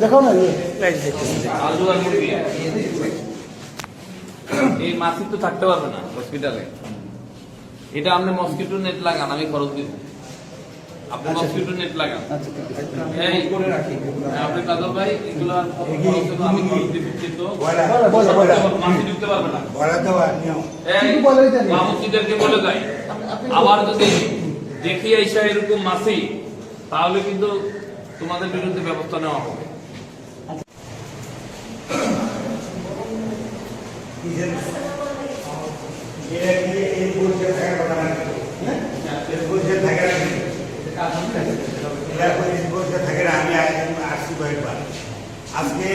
দেখো না আলু আর মুরগি এই মাছি তো থাকতে পারবে না হসপিটালে। এটা আপনি মসকিটো নেট লাগান, আমি খরচ দিব। আপনি মসকিটো নেট লাগান। এই করে রাখি আপনি কাজল ভাই, এগুলো আমি খরচ দিব। কিন্তু মাছি ঢুকতে পারবে না। মামুচিদেরকে বলে দেয়, আবার যদি দেখি আইসা এরকম মাছি, তাহলে কিন্তু তোমাদের বিরুদ্ধে ব্যবস্থা নেওয়া হবে। আজকে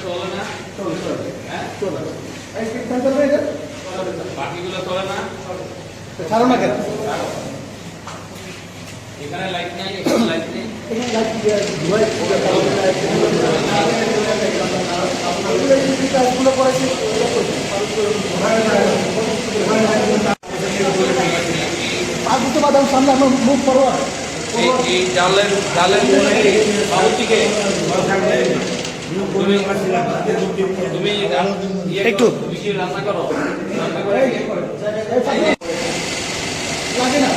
চলে না, বাকিগুলো চলে না, ছাড়ো না কেন? এখানে লাইট নেই, এখানে লাইট নেই। সামনে আমার মুখ করবো। এই জালের বাবুটিকে তুমি একটু রান্না করো, রান্না করে লাগে না।